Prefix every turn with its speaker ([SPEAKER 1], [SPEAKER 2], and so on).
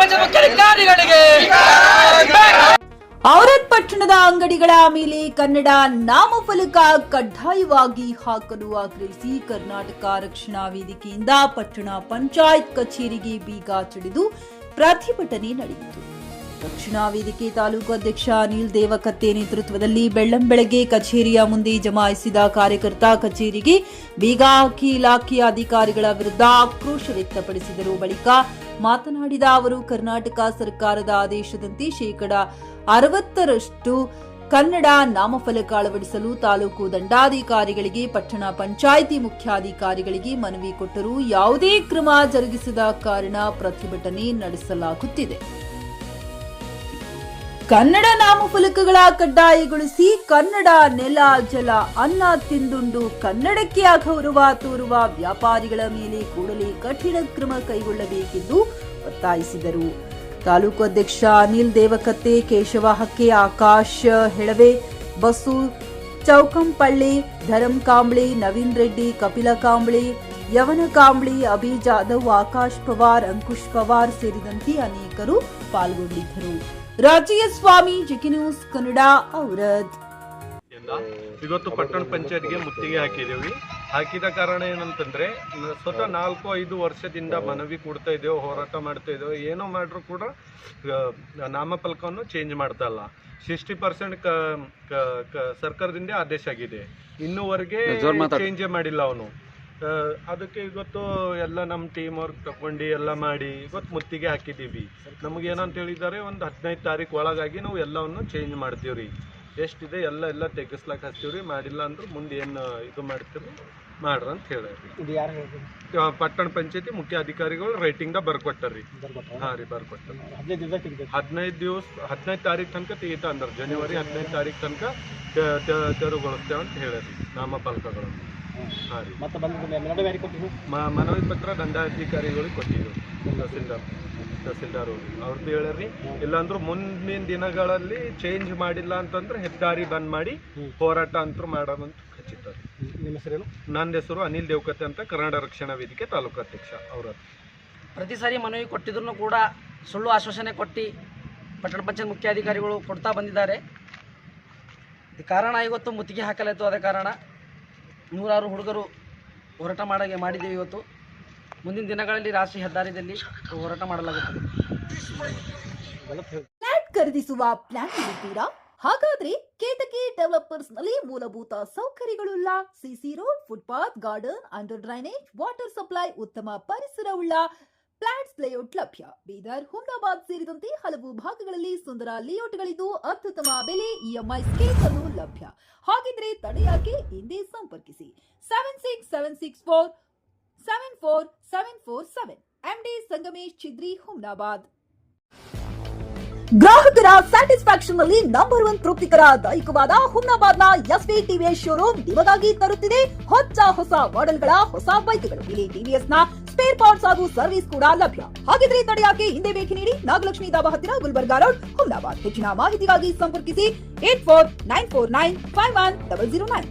[SPEAKER 1] ಪಂಚಾಯತ್ ಮುಖ್ಯಾಧಿಕಾರಿಗಳಿಗೆ
[SPEAKER 2] ಔರತ್ ಪಟ್ಟಣದ ಅಂಗಡಿಗಳ ಮೇಲೆ ಕನ್ನಡ ನಾಮಫಲಕ ಕಡ್ಡಾಯವಾಗಿ ಹಾಕಲು ಆಗ್ರಹಿಸಿ ಕರ್ನಾಟಕ ರಕ್ಷಣಾ ವೇದಿಕೆಯಿಂದ ಪಟ್ಟಣ ಪಂಚಾಯತ್ ಕಚೇರಿಗೆ ಬೀಗ ಜಡಿದು ಪ್ರತಿಭಟನೆ ನಡೆಯಿತು. ರಕ್ಷಣಾ ವೇದಿಕೆ ತಾಲೂಕು ಅಧ್ಯಕ್ಷ ಅನಿಲ್ ದೇವಕತ್ತೆ ನೇತೃತ್ವದಲ್ಲಿ ಬೆಳ್ಳಂಬೆಳಗ್ಗೆ ಕಚೇರಿಯ ಮುಂದೆ ಜಮಾಯಿಸಿದ ಕಾರ್ಯಕರ್ತ ಕಚೇರಿಗೆ ಬೀಗ ಹಾಕಿ ಇಲಾಖೆಯ ಅಧಿಕಾರಿಗಳ ವಿರುದ್ಧ ಆಕ್ರೋಶ ವ್ಯಕ್ತಪಡಿಸಿದರು. ಬಳಿಕ ಮಾತನಾಡಿದ ಅವರು, ಕರ್ನಾಟಕ ಸರ್ಕಾರದ ಆದೇಶದಂತೆ ಶೇಕಡಾ 60ರಷ್ಟು ಕನ್ನಡ ನಾಮಫಲಕ ಅಳವಡಿಸಲು ತಾಲೂಕು ದಂಡಾಧಿಕಾರಿಗಳಿಗೆ, ಪಟ್ಟಣ ಪಂಚಾಯಿತಿ ಮುಖ್ಯಾಧಿಕಾರಿಗಳಿಗೆ ಮನವಿ ಕೊಟ್ಟರೂ ಯಾವುದೇ ಕ್ರಮ ಜರುಗಿಸದ ಕಾರಣ ಪ್ರತಿಭಟನೆ ನಡೆಸಲಾಗುತ್ತಿದೆ. ಕನ್ನಡ ನಾಮಫಲಕಗಳ ಕಡ್ಡಾಯಗೊಳಿಸಿ ಕನ್ನಡ ನೆಲ ಜಲ ಅನ್ನ ತಿಂದುಂಡು ಕನ್ನಡಕ್ಕೆ ಅಗೌರವ ತೋರುವ ವ್ಯಾಪಾರಿಗಳ ಮೇಲೆ ಕೂಡಲೇ ಕಠಿಣ ಕ್ರಮ ಕೈಗೊಳ್ಳಬೇಕೆಂದು ಒತ್ತಾಯಿಸಿದರು. ತಾಲೂಕು ಅಧ್ಯಕ್ಷ ಅನಿಲ್ ದೇವಕತ್ತೆ, ಕೇಶವ ಹಕ್ಕೆ, ಆಕಾಶ್ ಹೆಳವೆ, ಬಸು ಚೌಕಂಪಳ್ಳಿ, ಧರಂ ಕಾಂಬ್ಳಿ, ನವೀನ್ ರೆಡ್ಡಿ, ಕಪಿಲ ಕಾಂಬ್ಳಿ, ಯವನ ಕಾಂಬ್ಳಿ, ಅಭಿ ಜಾಧವ್, ಆಕಾಶ್ ಪವಾರ್, ಅಂಕುಶ್ ಪವಾರ್ ಸೇರಿದಂತೆ ಅನೇಕರು ಪಾಲ್ಗೊಂಡಿದ್ದರು. ರಾಜೀಯ ಸ್ವಾಮಿ, ಜಿಕೆ ನ್ಯೂಸ್ ಕನ್ನಡ, ಔರದ್.
[SPEAKER 3] ಇವತ್ತು ಪಟ್ಟಣ ಪಂಚಾಯತ್ಗೆ ಮುತ್ತಿಗೆ ಹಾಕಿದ್ದೀವಿ. ಹಾಕಿದ ಕಾರಣ ಏನಂತಂದ್ರೆ, ಸ್ವತಃ 4-5 ವರ್ಷದಿಂದ ಮನವಿ ಕೊಡ್ತಾ ಇದ್ದೇವೆ, ಹೋರಾಟ ಮಾಡ್ತಾ ಇದ್ದೇವೆ. ಏನೋ ಮಾಡ್ರೂ ಕೂಡ ನಾಮಫಲಕವನ್ನು ಚೇಂಜ್ ಮಾಡ್ತಾ ಇಲ್ಲ. 60% ಸರ್ಕಾರದಿಂದ ಆದೇಶ ಆಗಿದೆ, ಇನ್ನೂವರೆಗೆ ಚೇಂಜ್ ಮಾಡಿಲ್ಲ ಅವನು. ಅದಕ್ಕೆ ಇವತ್ತು ಎಲ್ಲ ನಮ್ಮ ಟೀಮ್ ವರ್ಕ್ ತಗೊಂಡು ಎಲ್ಲ ಮಾಡಿ ಇವತ್ತು ಮುತ್ತಿಗೆ ಹಾಕಿದ್ದೀವಿ. ನಮಗೇನಂತ ಹೇಳಿದ್ದಾರೆ, ಒಂದು 15 ತಾರೀಕು ಒಳಗಾಗಿ ನಾವು ಎಲ್ಲವನ್ನು ಚೇಂಜ್ ಮಾಡ್ತೀವಿ ರೀ. ಎಷ್ಟಿದೆ ಎಲ್ಲ ತೆಗಿಸ್ಲಾಕ ಹಚ್ತೀವ್ರಿ. ಮಾಡಿಲ್ಲ ಅಂದ್ರೆ ಮುಂದೆ ಏನು ಇದು ಮಾಡ್ತೀವಿ ಮಾಡ್ರಿ ಅಂತ ಹೇಳಿ ಪಟ್ಟಣ ಪಂಚಾಯತಿ ಮುಖ್ಯ ಅಧಿಕಾರಿಗಳು ರೈಟಿಂಗ್ದಾಗ ಬರ್ಕೊಟ್ಟಾರ್ರಿ. ಹಾಂ ರೀ, ಬರ್ಕೊಟ್ಟಾರ. 15 ತಾರೀಕು ತನಕ ತೆಗಿತಾ ಅಂದ್ರೆ ಜನವರಿ 15 ತಾರೀಕು ತನಕ ತೆರವುಗೊಳಿಸ್ತೇವೆ ಅಂತ ಹೇಳ್ಯಾರಿ ನಾಮಫಲಕಗಳನ್ನು. ಹಾಂ ರೀ, ಮನವಿ ಪತ್ರ ದಂಡಾಧಿಕಾರಿಗಳಿಗೆ ಕೊಟ್ಟಿದ್ರು, ತಹಸೀಲ್ದಾರ್ ಅವ್ರದ್ದು ಹೇಳ್ರಿ. ಇಲ್ಲಾಂದ್ರೂ ಮುಂದಿನ ದಿನಗಳಲ್ಲಿ ಚೇಂಜ್ ಮಾಡಿಲ್ಲ ಅಂತಂದ್ರೆ ಹೆದ್ದಾರಿ ಬಂದ್ ಮಾಡಿ ಹೋರಾಟ ಅಂತೂ ಮಾಡೋದಂತ ಖಚಿತ. ನಿಮ್ಮ ಹೆಸರೇನು? ನನ್ನ ಹೆಸರು ಅನಿಲ್ ದೇವಕತ್ತೆ ಅಂತ, ಕರ್ನಾಟಕ ರಕ್ಷಣಾ ವೇದಿಕೆ ತಾಲೂಕು ಅಧ್ಯಕ್ಷ. ಅವರ
[SPEAKER 1] ಪ್ರತಿ ಸಾರಿ ಮನವಿ ಕೊಟ್ಟಿದ್ರು ಕೂಡ ಸುಳ್ಳು ಆಶ್ವಾಸನೆ ಕೊಟ್ಟು ಪಟ್ಟಣ ಪಂಚಾಯತ್ ಮುಖ್ಯಾಧಿಕಾರಿಗಳು ಕೊಡ್ತಾ ಬಂದಿದ್ದಾರೆ. ಕಾರಣ ಇವತ್ತು ಮುತ್ತಿಗೆ ಹಾಕಲಾಯಿತು. ಅದೇ ಕಾರಣ ನೂರಾರು ಹುಡುಗರು ಹೋರಾಟ ಮಾಡಿದ್ದೀವಿ. ಇವತ್ತು ಮುಂದಿನ ದಿನಗಳಲ್ಲಿ ರಾಷ್ಟ್ರೀಯ ಹೆದ್ದಾರಿಯಲ್ಲಿ ಹೋರಾಟ ಮಾಡಲಾಗುತ್ತದೆ.
[SPEAKER 2] ಫ್ಲಾಟ್ ಖರೀದಿಸುವ ಪ್ಲಾನ್ ಇರುತ್ತೀರಾ? ಹಾಗಾದ್ರೆ ಕೇತಕಿ ಡೆವಲಪರ್ಸ್ ನಲ್ಲಿ ಮೂಲಭೂತ ಸೌಕರ್ಯಗಳುಳ್ಳ CC road, footpath, garden, under drainage, water supply, ಉತ್ತಮ ಪರಿಸರವುಳ್ಳ ಫ್ಲಾಟ್ಸ್ ಲೇಔಟ್ ಲಭ್ಯ. ಬೀದರ್, ಹುಮ್ನಾಬಾದ್ ಸೇರಿದಂತೆ ಹಲವು ಭಾಗಗಳಲ್ಲಿ ಸುಂದರ ಲೇಔಟ್ಗಳಿದ್ದು ಅತ್ಯುತ್ತಮ ಬೆಲೆ, ಇಎಂಐ ಸ್ಕೀಮ್ ಅನ್ನು ಲಭ್ಯ. ಹಾಗಿದ್ರೆ ತಡೆಯಾಕೆ? ಹಿಂದೆ ಸಂಪರ್ಕಿಸಿ 7676474747 MD ಸಂಗಮೇಶ್ ಚಿದ್ರಿ, ಹುಮ್ನಾಬಾದ್. ಗ್ರಾಹಕರ ಸ್ಯಾಟಿಸ್ಫ್ಯಾಕ್ಷನ್ ನಲ್ಲಿ ನಂಬರ್ 1 ತೃಪ್ತಿಕರ ದಾಯಕವಾದ ಹುಮ್ನಾಬಾದ್ನ ಎಸ್ವಿ ಟಿವಿಎಸ್ ಶೋರೂಮ್ ನಿಮಗಾಗಿ ತರುತ್ತಿದೆ ಹೊಸ ಮಾಡೆಲ್ಗಳ ಹೊಸ ಬೈಕ್ಗಳು. ಇಲ್ಲಿ ಟಿವಿಎಸ್ ನ ಸ್ಪೇರ್ ಪಾರ್ಟ್ಸ್ ಹಾಗೂ ಸರ್ವಿಸ್ ಕೂಡ ಲಭ್ಯ. ಹಾಗಿದ್ರೆ ತಡೆಯಾಕೆ? ಹಿಂದೆ ಭೇಟಿ ನೀಡಿ, ನಾಗಲಕ್ಷ್ಮಿ ಧಾಬಾ ಹತ್ತಿರ, ಗುಲ್ಬರ್ಗಾ ರೋಡ್, ಹುಮ್ನಾಬಾದ್. ಹೆಚ್ಚಿನ ಮಾಹಿತಿಗಾಗಿ ಸಂಪರ್ಕಿಸಿ 8494951009.